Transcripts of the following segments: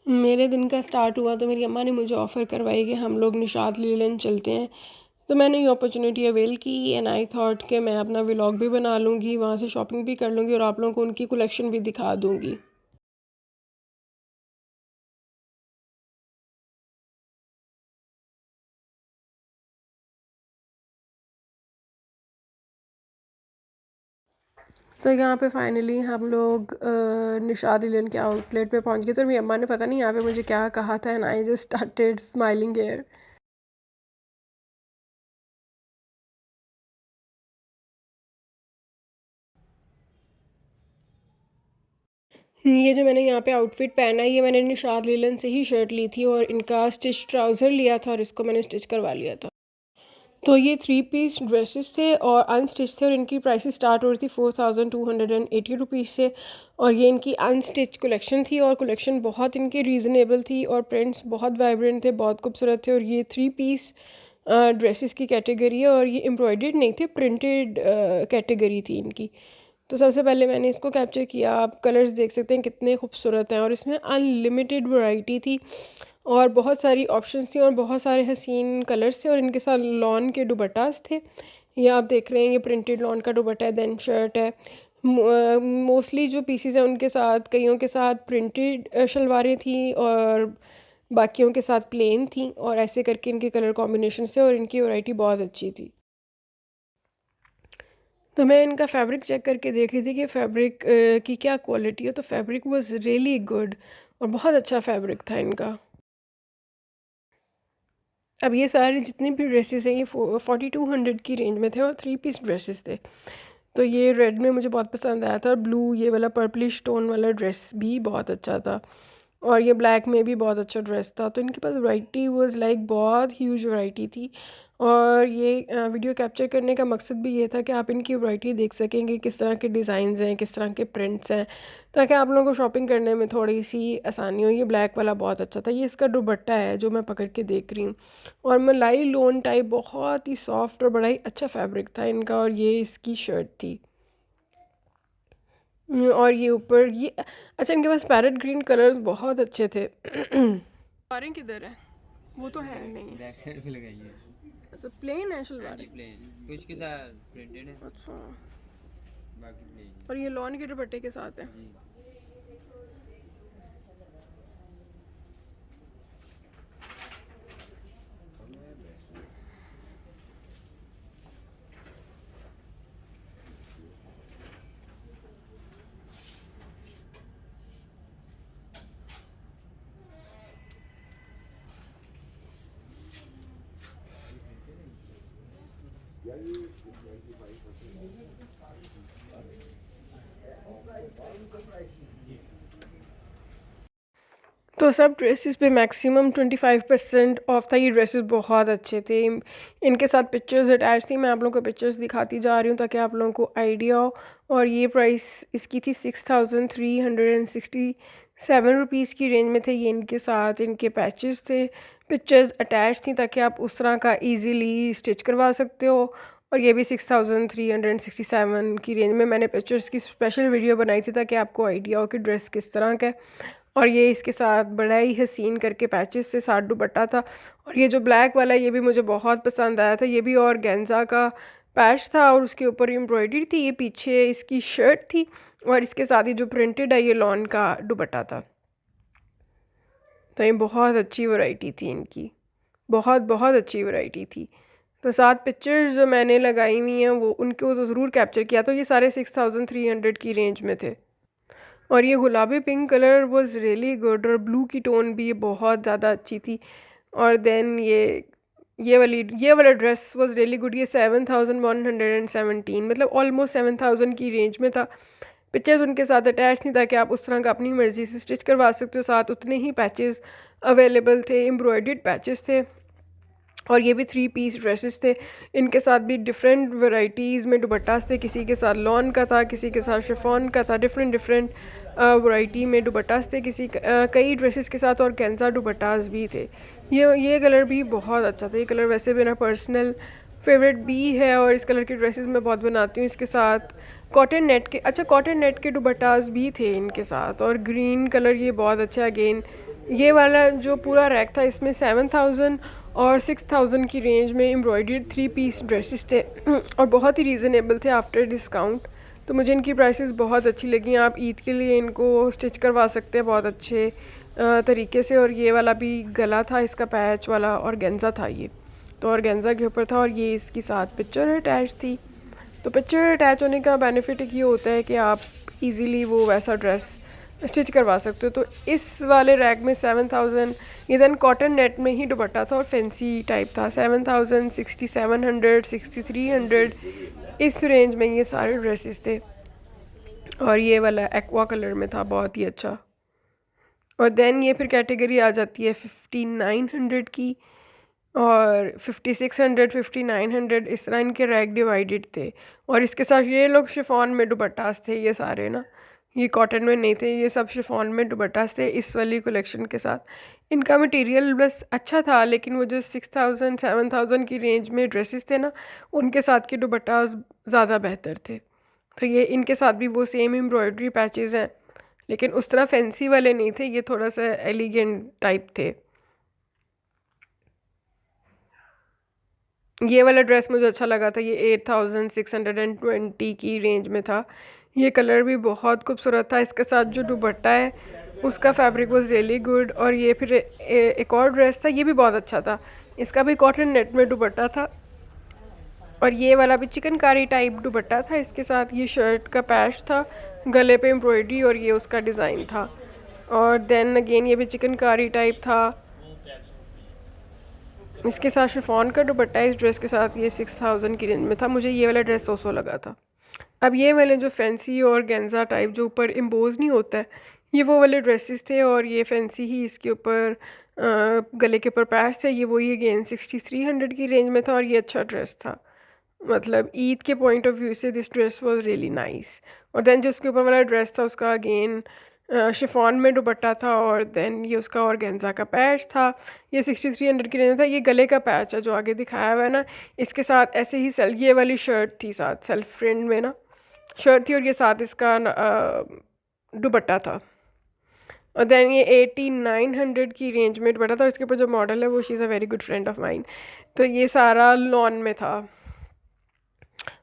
मेरे दिन का स्टार्ट हुआ तो मेरी अम्मा ने मुझे ऑफ़र करवाई कि हम लोग निशात लीलन चलते हैं। तो मैंने ये अपॉर्चुनिटी अवेल की एंड आई थॉट कि मैं अपना व्लॉग भी बना लूँगी, वहाँ से शॉपिंग भी कर लूँगी और आप लोगों को उनकी कलेक्शन भी दिखा दूँगी। तो यहाँ पे फाइनली हम लोग निशात लीलन के आउटलेट पे पहुँच गए। तो मेरी अम्मा ने पता नहीं यहाँ पे मुझे क्या कहा था and I just started smiling here. ये जो मैंने यहाँ पे आउटफिट पहना है ये मैंने निशात लीलन से ही शर्ट ली थी और इनका स्टिच ट्राउज़र लिया था और इसको मैंने स्टिच करवा लिया था। तो ये 3 पीस ड्रेसेस थे और अनस्टिच थे और इनकी प्राइसेस स्टार्ट हो रही थी 4280 से। और ये इनकी अनस्टिच कलेक्शन थी और कलेक्शन बहुत इनकी रीज़नेबल थी और प्रिंट्स बहुत वाइब्रेंट थे, बहुत खूबसूरत थे। और ये 3 पीस ड्रेसेस की कैटेगरी है और ये एम्ब्रॉयडर्ड नहीं थे, प्रिंटेड कैटेगरी थी इनकी। तो सबसे पहले मैंने इसको कैप्चर किया। आप कलर्स देख सकते हैं कितने खूबसूरत हैं और इसमें अनलिमिटेड वैरायटी थी और बहुत सारी ऑप्शंस थी और बहुत सारे हसीन कलर्स थे और इनके साथ लॉन के दुपट्टास थे। ये आप देख रहे हैं, ये प्रिंटेड लॉन का दुपट्टा है, देन शर्ट है। मोस्टली जो पीसीज हैं उनके साथ कईयों के साथ प्रिंटेड शलवारें थी और बाकियों के साथ प्लेन थी और ऐसे करके इनके कलर कॉम्बिनेशन से और इनकी वैरायटी बहुत अच्छी थी। तो मैं इनका फैब्रिक चेक करके देख रही थी कि फ़ैब्रिक की क्या क्वालिटी है। तो फैब्रिक वाज रियली गुड और बहुत अच्छा फैब्रिक था इनका। अब ये सारे जितने भी ड्रेसेस हैं ये 4200 की रेंज में थे और 3 पीस ड्रेसेस थे। तो ये रेड में मुझे बहुत पसंद आया था और ब्लू ये वाला पर्पलिश टोन वाला ड्रेस भी बहुत अच्छा था और ये ब्लैक में भी बहुत अच्छा ड्रेस था। तो इनके पास वैरायटी वाज लाइक बहुत ह्यूज वैरायटी थी और ये वीडियो कैप्चर करने का मकसद भी ये था कि आप इनकी वैरायटी देख सकेंगे किस तरह के डिज़ाइंस हैं, किस तरह के प्रिंट्स हैं, ताकि आप लोगों को शॉपिंग करने में थोड़ी सी आसानी हो। ये ब्लैक वाला बहुत अच्छा था। ये इसका दुपट्टा है जो मैं पकड़ के देख रही हूँ और मलाई लोन टाइप बहुत ही सॉफ्ट और बड़ा ही अच्छा फैब्रिक था इनका। और ये इसकी शर्ट थी। और ये ऊपर ये अच्छा, इनके पास पैरेट ग्रीन कलर्स बहुत अच्छे थे। सलवारें किधर है? वो तो है नहीं है। बैक साइड पे लगाई है। अच्छा, प्लेन है हाँ शलवार? जी प्लेन, कुछ के साथ प्रिंटेड है, अच्छा। बाकी प्लेन और ये लॉन के दुपट्टे के साथ है। जी। तो सब ड्रेसेस पे मैक्सिमम 25% ऑफ था। ये ड्रेसेस बहुत अच्छे थे। इनके साथ पिक्चर्स अटैच थी। मैं आप लोगों को पिक्चर्स दिखाती जा रही हूँ ताकि आप लोगों को आइडिया हो। और ये प्राइस इसकी थी 6367 रुपीज़ की रेंज में थे। ये इनके साथ इनके पैचेस थे, पिक्चर्स अटैच थी ताकि आप उस तरह का ईज़िली स्टिच करवा सकते हो। और ये भी 6367 की रेंज में मैंने पिक्चर्स की स्पेशल वीडियो बनाई थी ताकि आपको आइडिया हो कि ड्रेस किस तरह का है। और ये इसके साथ बड़ा ही हसीन करके पैचेस से साथ दुपट्टा था। और ये जो ब्लैक वाला है ये भी मुझे बहुत पसंद आया था। ये भी और गेंजा का पैच था और उसके ऊपर एम्ब्रॉयडरी थी। ये पीछे इसकी शर्ट थी और इसके साथ ही जो प्रिंटेड है ये लॉन का दुपट्टा था। तो ये बहुत अच्छी वैरायटी थी इनकी, बहुत बहुत अच्छी वैरायटी थी। तो साथ पिक्चर्स जो मैंने लगाई हुई हैं वो उनको तो ज़रूर कैप्चर किया। तो ये सारे 6300 की रेंज में थे। और ये गुलाबी pink colour was really good और ब्लू की टोन भी ये बहुत ज़्यादा अच्छी थी। और देन ये वाला ड्रेस वाज रियली गुड। ये 7117 मतलब ऑलमोस्ट 7000 की रेंज में था। पिक्चर्स उनके साथ अटैच नहीं ताकि आप उस तरह का अपनी मर्ज़ी से स्टिच करवा सकते हो। साथ उतने ही पैचेस अवेलेबल थे, एम्ब्रॉयडर्ड पैचेस थे। और ये भी 3 पीस ड्रेसेस थे। इनके साथ भी डिफरेंट वैरायटीज़ में दुपट्टास थे। किसी के साथ लॉन का था, किसी के साथ शिफॉन का था। डिफरेंट डिफरेंट वैरायटी में दुपट्टास थे। कई ड्रेसेस के साथ और कैंसा दुपट्टास भी थे। ये कलर भी बहुत अच्छा था। ये कलर वैसे मेरा पर्सनल फेवरेट भी है और इस कलर के ड्रेसेस मैं बहुत बनाती हूँ। इसके साथ कॉटन नेट के दुपट्टास भी थे इनके साथ। और ग्रीन कलर ये बहुत अच्छा, अगेन ये वाला जो पूरा रैक था इसमें 7,000 और 6,000 की रेंज में एम्ब्रॉयडर्ड 3 पीस ड्रेसेस थे और बहुत ही रीज़नेबल थे आफ्टर डिस्काउंट। तो मुझे इनकी प्राइसेस बहुत अच्छी लगी। आप ईद के लिए इनको स्टिच करवा सकते हैं बहुत अच्छे तरीके से। और ये वाला भी गला था इसका पैच वाला और गेंजा था ये, तो और गेंजा के ऊपर था और ये इसकी साथ पिक्चर अटैच थी। तो पिक्चर अटैच होने का बेनिफिट ये होता है कि आप इजीली वो वैसा ड्रेस स्टिच करवा सकते हो। तो इस वाले रैक में 7,000, ये देन कॉटन नेट में ही दुपट्टा था और फैंसी टाइप था। 7,000, 6,700, 6,300 इस रेंज में ये सारे ड्रेसेस थे। और ये वाला एक्वा कलर में था, बहुत ही अच्छा। और देन ये फिर कैटेगरी आ जाती है 5,900 की और 5,600, 5,900 इस तरह इनके रैक डिवाइडेड थे। और इसके साथ ये लोग शिफॉन में दुपट्टास थे ये सारे ना, ये कॉटन में नहीं थे, ये सब शिफॉन में दुपट्टास थे इस वाली कलेक्शन के साथ। इनका मटेरियल बस अच्छा था, लेकिन वो जो 6,000, 7,000 की रेंज में ड्रेसेस थे ना, उनके साथ के दुपट्टास ज़्यादा बेहतर थे। तो ये इनके साथ भी वो सेम एम्ब्रॉयडरी पैचेस हैं, लेकिन उस तरह फैंसी वाले नहीं थे, ये थोड़ा सा एलिगेंट टाइप थे। ये वाला ड्रेस मुझे अच्छा लगा था, ये 8,620 की रेंज में था। ये कलर भी बहुत खूबसूरत था। इसके साथ जो दुपट्टा है उसका फैब्रिक वाज रियली गुड। और ये फिर एक और ड्रेस था, ये भी बहुत अच्छा था। इसका भी कॉटन नेट में दुपट्टा था और ये वाला भी चिकनकारी टाइप दुपट्टा था। इसके साथ ये शर्ट का पैच था, गले पे एम्ब्रॉयडरी और ये उसका डिज़ाइन था। और देन अगेन ये भी चिकनकारी टाइप था। इसके साथ शिफॉन का दुपट्टा इस ड्रेस के साथ ये 6,000 की रेंज में था। मुझे ये वाला ड्रेस सो लगा था। अब ये वाले जो फैंसी और गेंजा टाइप जो ऊपर इम्पोज नहीं होता है, ये वो वाले ड्रेसेस थे। और ये फैंसी ही इसके ऊपर गले के ऊपर पैच थे। ये वही अगेन 6,300 की रेंज में था और ये अच्छा ड्रेस था। मतलब ईद के पॉइंट ऑफ व्यू से this dress was really nice. और देन जो उसके ऊपर वाला ड्रेस था उसका अगेन शिफॉन में दुपट्टा था और देन ये उसका ऑर्गेन्जा का पैच था। ये 6,300 की रेंज में था। ये गले का पैच है जो आगे दिखाया हुआ है ना, इसके साथ ऐसे ही ये वाली शर्ट थी साथ, सेल्फ प्रिंट में ना शर्ट थी और ये साथ इसका दुपट्टा था। और देन ये 8,900 की रेंज में दुपट्टा था और इसके ऊपर जो मॉडल है वो she is a very good friend of mine. तो ये सारा लॉन में था।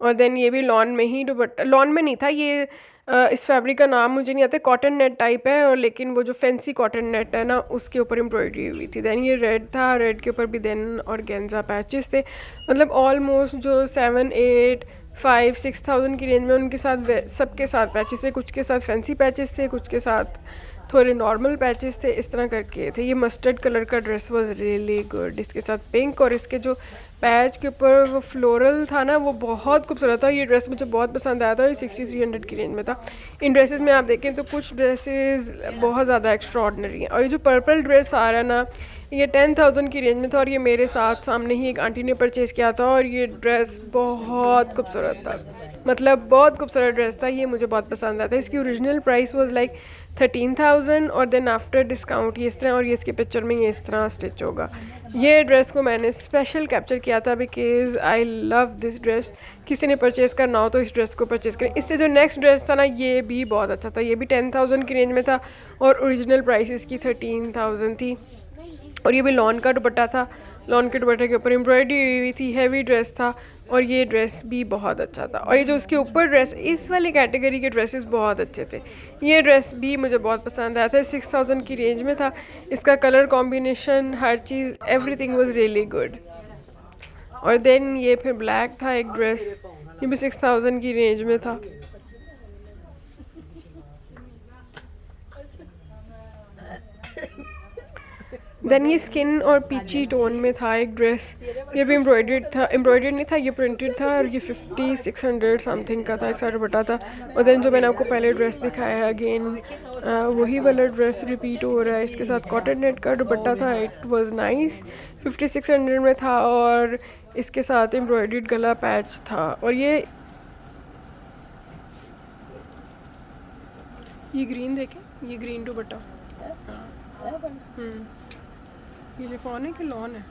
और देन ये भी लॉन में ही दुपट्टा, लॉन में नहीं था ये, इस फैब्रिक का नाम मुझे नहीं आता, कॉटन नेट टाइप है। और लेकिन वो जो फैंसी कॉटन नेट है ना उसके ऊपर एम्ब्रॉयडरी हुई थी। देन ये रेड था, रेड के ऊपर भी देन और गेंजा पैचेस थे। मतलब ऑलमोस्ट जो 7, 8, 5, 6,000 की रेंज में उनके साथ सबके साथ पैचेस थे। कुछ के साथ फैंसी पैचेस थे, कुछ के साथ थोड़े नॉर्मल पैचेस थे, इस तरह करके थे। ये मस्टर्ड कलर का ड्रेस वाज रियली गुड। इसके साथ पिंक और इसके जो पैच के ऊपर वो फ्लोरल था ना वो बहुत खूबसूरत था। ये ड्रेस मुझे बहुत पसंद आया था और ये 6,300 की रेंज में था। इन ड्रेसेस में आप देखें तो कुछ ड्रेसेस बहुत ज़्यादा एक्स्ट्रा ऑर्डनरी हैं। और ये जो पर्पल ड्रेस आ रहा है ना, ये 10,000 की रेंज में था और ये मेरे साथ सामने ही एक आंटी ने परचेज़ किया था और ये ड्रेस बहुत खूबसूरत था। मतलब बहुत खूबसूरत ड्रेस था, ये मुझे बहुत पसंद आया था। इसकी ओरिजिनल प्राइस वाज लाइक 13,000 और देन आफ्टर डिस्काउंट ये इस तरह, और ये इसके पिक्चर में ये इस तरह स्टिच होगा। ये ड्रेस को मैंने स्पेशल कैप्चर किया था because I love this dress. किसी ने परचेज़ करना हो तो इस ड्रेस को परचेज़ करें। इससे जो नेक्स्ट ड्रेस था ना ये भी बहुत अच्छा था। ये भी 10,000 की रेंज में था और ओरिजिनल प्राइस इसकी 13,000 थी। और ये भी लॉन का दुपट्टा था, लॉन के दुपट्टे के ऊपर एम्ब्रॉयडरी हुई थी, हैवी ड्रेस था और ये ड्रेस भी बहुत अच्छा था। और ये जो उसके ऊपर ड्रेस, इस वाली कैटेगरी के ड्रेसेस बहुत अच्छे थे। ये ड्रेस भी मुझे बहुत पसंद आया था, 6,000 की रेंज में था। इसका colour combination, her cheese, everything was really good. और देन ये फिर ब्लैक था एक ड्रेस, ये भी 6,000 की रेंज में था। देन ये स्किन और पीची टोन में था एक ड्रेस, ये भी एम्ब्रॉयडर्ड था, एम्ब्रॉयडर्ड नहीं था, ये प्रिंटेड था और ये 5,600 समथिंग का था, ऐसा दुपट्टा था। और देन जो मैंने आपको पहले ड्रेस दिखाया है अगेन वही वाला ड्रेस रिपीट हो रहा है। इसके साथ कॉटन नेट का दुपट्टा था, इट वाज नाइस, 5,600 में था और इसके साथ एम्ब्रॉयडर्ड गला पैच था। और ये ग्रीन देखें, ये ग्रीन दुपट्टा, ये शिफॉन है कि लॉन है?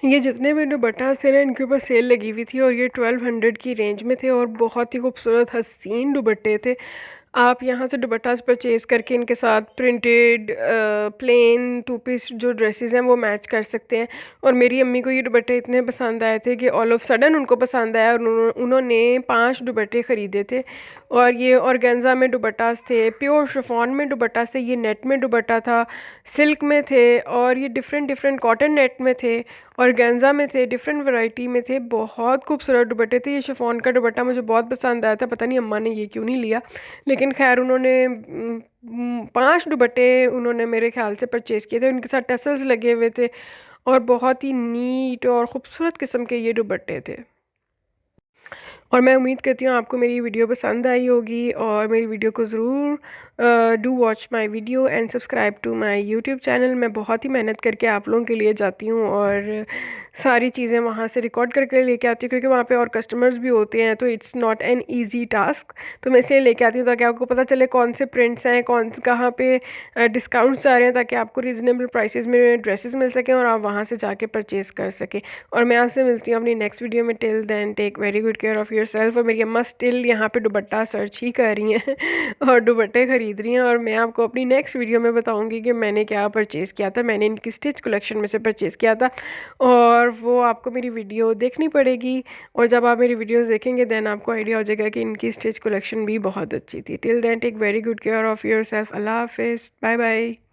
ये जितने भी दुपट्टास थे ना इनके ऊपर सेल लगी हुई थी और ये 1200 की रेंज में थे और बहुत ही खूबसूरत हसीन दुपट्टे थे। आप यहाँ से दुपट्टास परचेज़ करके इनके साथ प्रिंटेड प्लेन टू पीस जो ड्रेसेस हैं वो मैच कर सकते हैं। और मेरी अम्मी को ये दुपट्टे इतने पसंद आए थे कि ऑल ऑफ सडन उनको पसंद आया और उन्होंने 5 दुपट्टे ख़रीदे थे। और ये ऑर्गेन्जा में दुपट्टास थे, प्योर शिफॉन में दुपट्टास थे, ये नेट में दुपट्टा था, सिल्क में थे और ये डिफरेंट डिफरेंट कॉटन नेट में थे, ऑर्गेन्जा में थे, डिफरेंट वैरायटी में थे। बहुत खूबसूरत दुपट्टे थे। ये शिफॉन का दुपट्टा मुझे बहुत पसंद आया था, पता नहीं अम्मा ने ये क्यों नहीं लिया, लेकिन खैर उन्होंने 5 दुपट्टे उन्होंने मेरे ख्याल से परचेज़ किए थे। उनके साथ टसल्स लगे हुए थे और बहुत ही नीट और ख़ूबसूरत किस्म के ये दुपट्टे थे। और मैं उम्मीद करती हूँ आपको मेरी वीडियो पसंद आई होगी और मेरी वीडियो को ज़रूर do watch my video and subscribe to my YouTube channel. मैं बहुत ही मेहनत करके आप लोगों के लिए जाती हूँ और सारी चीज़ें वहाँ से रिकॉर्ड करके लेके आती हूँ, क्योंकि वहाँ पे और कस्टमर्स भी होते हैं, तो it's not an easy task. तो मैं इसलिए लेके आती हूँ ताकि आपको पता चले कौन से प्रिंट्स हैं, कहाँ पे डिस्काउंट्स आ रहे हैं, ताकि आपको रीज़नेबल प्राइसेस में ड्रेसेस मिल सकें और आप वहाँ से जाके परचेज़ कर सकें। और मैं आपसे मिलती हूँ अपनी नेक्स्ट वीडियो में। Till then take very good care of yourself. और मेरी अम्मा स्टिल यहाँ पे दुपट्टा सर्च ही कर रही हैं और दुपट्टे ख़रीद रही हैं और मैं आपको अपनी नेक्स्ट वीडियो में बताऊँगी कि मैंने क्या परचेज़ किया था। मैंने इनकी स्टिच कलेक्शन में से परचेज़ किया था और वो आपको मेरी वीडियो देखनी पड़ेगी। और जब आप मेरी वीडियोज़ देखेंगे दैन आपको आइडिया हो जाएगा कि इनकी स्टिच कलेक्शन भी बहुत अच्छी थी। Till then take very good care of yourself. अल्लाह हाफ़िज़, बाय बाय।